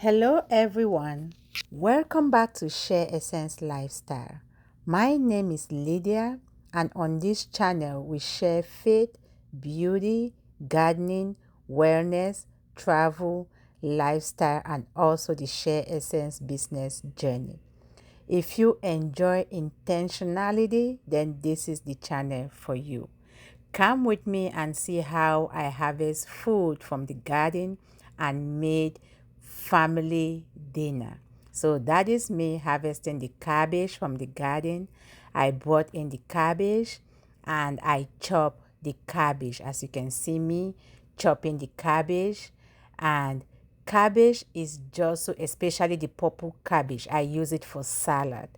Hello everyone, welcome back to Share Essence Lifestyle. My name is Lydia, and on this channel we share faith, beauty, gardening, wellness, travel, lifestyle, and also the Share Essence business journey. If you enjoy intentionality, then this is the channel for you. Come with me and see how I harvest food from the garden and made family dinner. So that is me harvesting the cabbage from the garden. I brought in the cabbage and I chop the cabbage. As you can see me chopping the cabbage, and cabbage is just so, especially the purple cabbage, I use it for salad.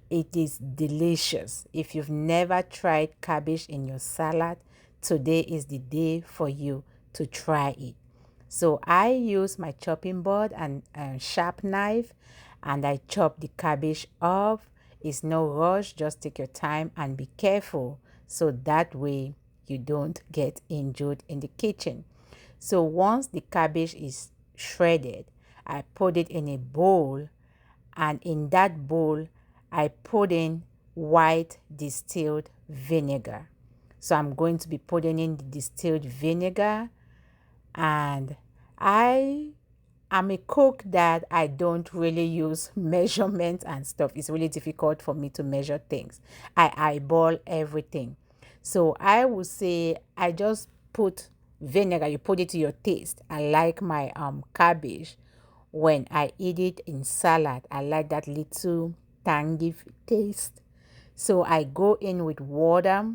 It is delicious. If you've never tried cabbage in your salad, today is the day for you to try it. So I use my chopping board and a sharp knife, and I chop the cabbage off. It's no rush, just take your time and be careful so that way you don't get injured in the kitchen. So once the cabbage is shredded, I put it in a bowl, and in that bowl I put in white distilled vinegar. So I'm going to be putting in the distilled vinegar, and I am a cook that I don't really use measurements and stuff. It's really difficult for me to measure things. I eyeball everything. So I would say I just put vinegar. You put it to your taste. I like my cabbage when I eat it in salad. I like that little tangy taste. So I go in with water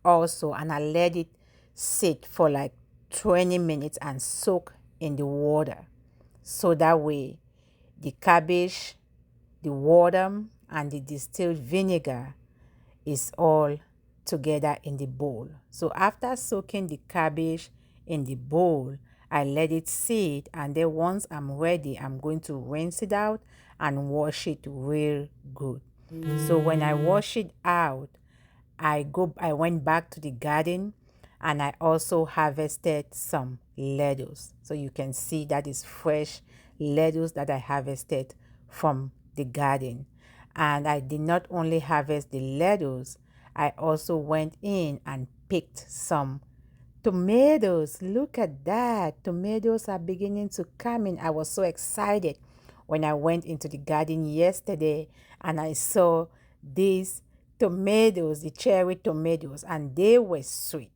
also, and I let it sit for like 20 minutes and soak in the water. So that way the cabbage, the water, and the distilled vinegar is all together in the bowl. So after soaking the cabbage in the bowl, I let it sit, and then once I'm ready, I'm going to rinse it out and wash it real good. So when I wash it out, I went back to the garden, and I also harvested some lettuce. So you can see that is fresh lettuce that I harvested from the garden. And I did not only harvest the lettuce, I also went in and picked some tomatoes. Look at that. Tomatoes are beginning to come in. I was so excited when I went into the garden yesterday and I saw these tomatoes, the cherry tomatoes, and they were sweet.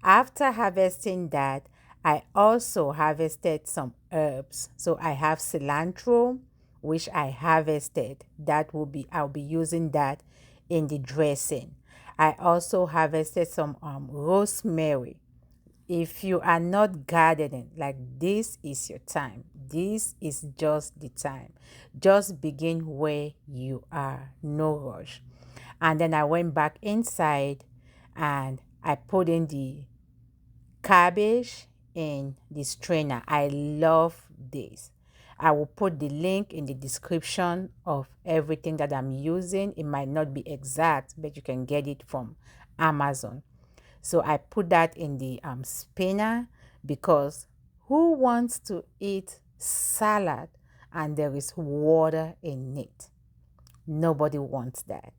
After harvesting that, I also harvested some herbs. So I have cilantro, which I harvested. I'll be using that in the dressing. I also harvested some rosemary. If you are not gardening, like, this is your time. This is just the time. Just begin where you are, no rush. And then I went back inside and I put in the cabbage in the strainer. I love this. I will put the link in the description of everything that I'm using. It might not be exact, but you can get it from Amazon. So I put that in the spinner, because who wants to eat salad and there is water in it? Nobody wants that.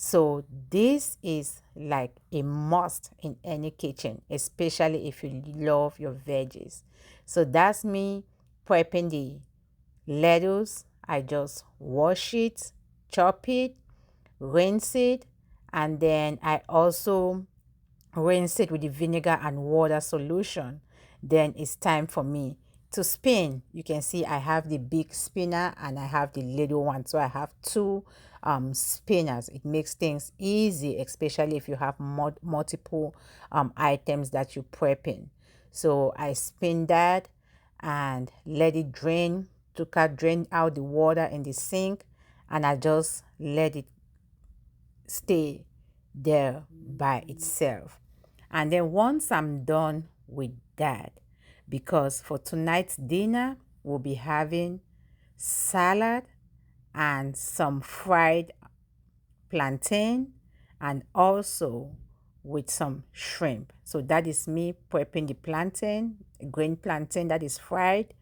So this is like a must in any kitchen, especially if you love your veggies. So that's me prepping the lettuce. I just wash it, chop it, rinse it, and then I also rinse it with the vinegar and water solution. Then it's time for me to spin. You can see I have the big spinner and I have the little one, so I have two spinners. It makes things easy, especially if you have multiple items that you prepping. So I spin that and let it drain, drain out the water in the sink, and I just let it stay there by itself. And then once I'm done with that, because for tonight's dinner we'll be having salad and some fried plantain, and also with some shrimp. So that is me prepping the plantain, green plantain that is fried,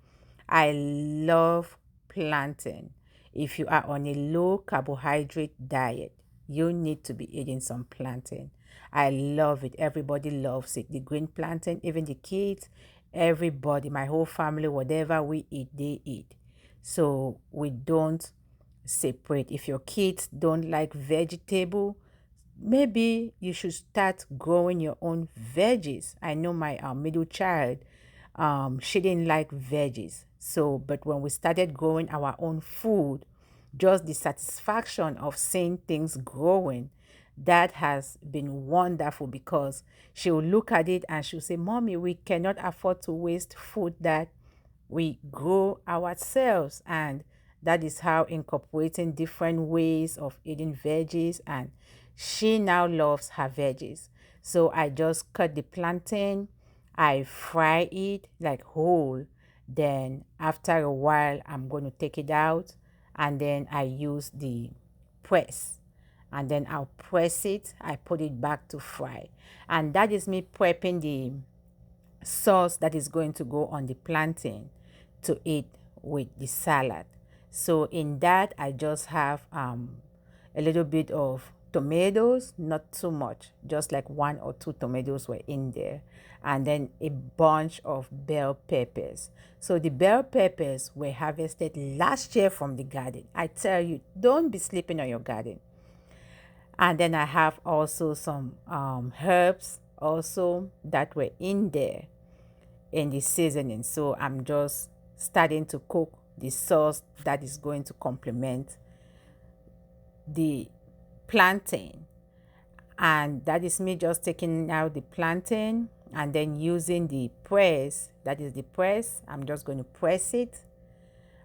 I love plantain. If you are on a low carbohydrate diet, you need to be eating some plantain. I love it. Everybody loves it. The green plantain, even the kids, everybody, my whole family, whatever we eat, they eat. So we don't separate. If your kids don't like vegetable, maybe you should start growing your own veggies. I know my middle child, she didn't like veggies. So, but when we started growing our own food, just the satisfaction of seeing things growing, that has been wonderful because she'll look at it and she'll say, Mommy, we cannot afford to waste food that we grow ourselves. And that is how incorporating different ways of eating veggies, and she now loves her veggies. So I just cut the plantain, I fry it like whole, then after a while I'm going to take it out, and then I use the press, and then I'll press it, I put it back to fry. And that is me prepping the sauce that is going to go on the plantain to eat with the salad. So in that, I just have a little bit of tomatoes, not too much, just like 1 or 2 tomatoes were in there, and then a bunch of bell peppers. So the bell peppers were harvested last year from the garden. I tell you, don't be sleeping on your garden. And then I have also some herbs also that were in there in the seasoning. So I'm just starting to cook the sauce that is going to complement the plantain. And that is me just taking out the plantain and then using the press. That is the press. I'm just going to press it.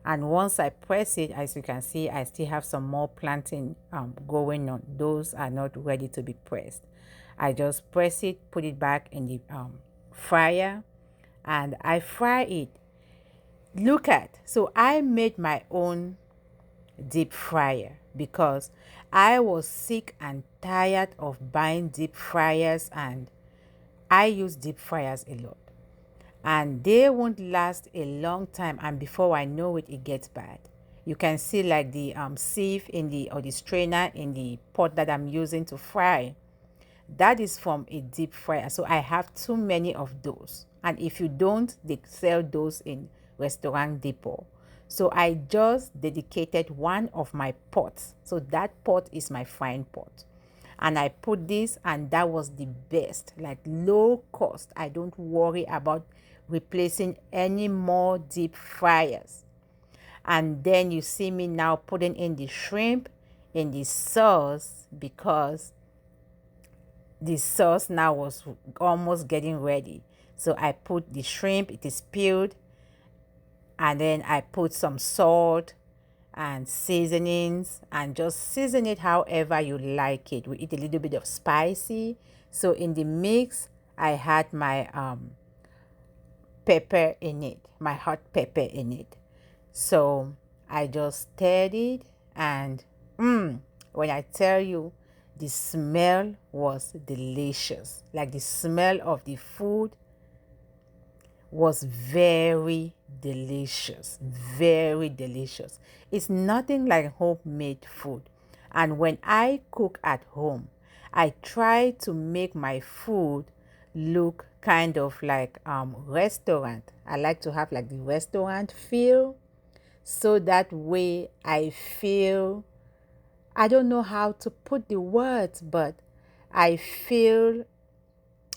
And once I press it, as you can see, I still have some more plantain going on. Those are not ready to be pressed. I just press it, put it back in the fryer, and I fry it. Look at, so I made my own deep fryer because I was sick and tired of buying deep fryers, and I use deep fryers a lot. And they won't last a long time, and before I know it, it gets bad. You can see like the sieve in the, or the strainer in the pot that I'm using to fry, that is from a deep fryer. So I have too many of those, and if you don't, they sell those in restaurant depot. So I just dedicated one of my pots, so that pot is my frying pot, and I put this, and that was the best, like low cost. I don't worry about replacing any more deep fryers. And then you see me now putting in the shrimp in the sauce because the sauce now was almost getting ready. So I put the shrimp, it is peeled, and then I put some salt and seasonings, and just season it however you like it. We eat a little bit of spicy. So in the mix, I had my pepper in it, my hot pepper in it. So I just stirred it, and when I tell you, the smell was delicious. Like the smell of the food was very delicious, very delicious. It's nothing like homemade food. And when I cook at home, I try to make my food look kind of like restaurant. I like to have like the restaurant feel, so that way I feel, I don't know how to put the words, but I feel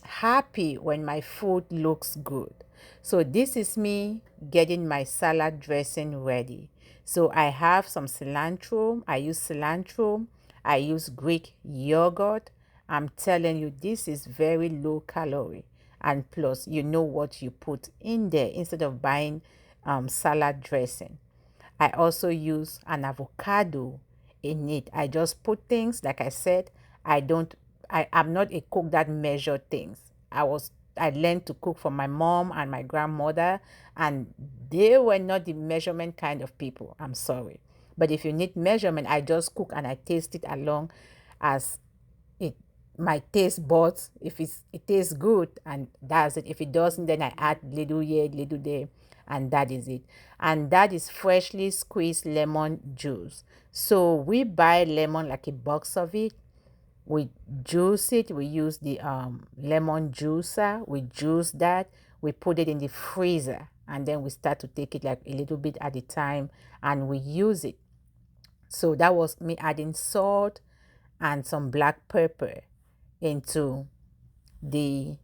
happy when my food looks good. So this is me getting my salad dressing ready. So I have some cilantro. I use cilantro. I use Greek yogurt. I'm telling you, this is very low calorie. And plus, you know what you put in there instead of buying salad dressing. I also use an avocado in it. I just put things, like I said, I'm not a cook that measure things. I learned to cook from my mom and my grandmother, and they were not the measurement kind of people. I'm sorry. But if you need measurement, I just cook and I taste it along as it my taste buds. If it tastes good, and that's it. If it doesn't, then I add little here, little there. and that is it. And that is freshly squeezed lemon juice. So we buy lemon, like a box of it. We juice it. We use the lemon juicer. We juice that. We put it in the freezer, and then we start to take it like a little bit at a time, and we use it. So that was me adding salt and some black pepper into the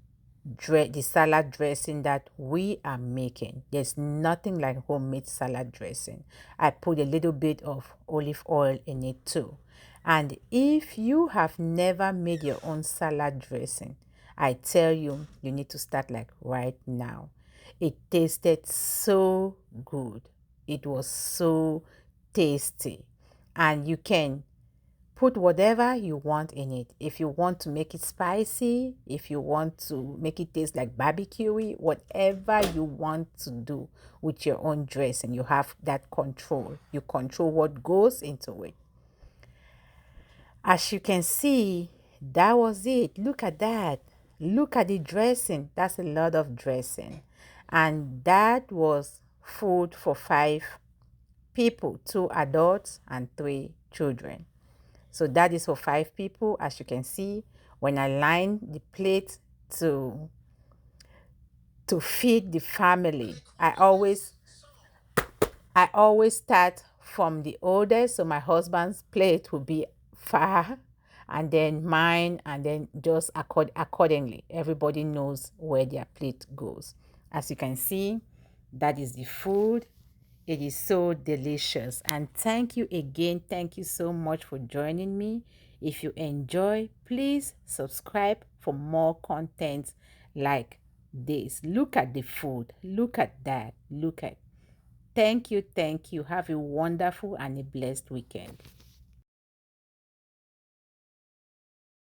the salad dressing that we are making. There's nothing like homemade salad dressing. I put a little bit of olive oil in it too. And if you have never made your own salad dressing, I tell you, you need to start like right now. It tasted so good. It was so tasty. And you can put whatever you want in it. If you want to make it spicy, if you want to make it taste like barbecue, whatever you want to do with your own dressing, you have that control. You control what goes into it. As you can see, that was it. Look at that. Look at the dressing. That's a lot of dressing. And that was food for 5 people, 2 adults and 3 children. So that is for 5 people. As you can see, when I line the plate to feed the family, I always start from the oldest, so my husband's plate will be far, and then mine, and then just accordingly. Everybody knows where their plate goes. As you can see, that is the food. It is so delicious. And thank you again. Thank you so much for joining me. If you enjoy, please subscribe for more content like this. Look at the food. Look at that. Look at. Thank you. Thank you. Have a wonderful and a blessed weekend.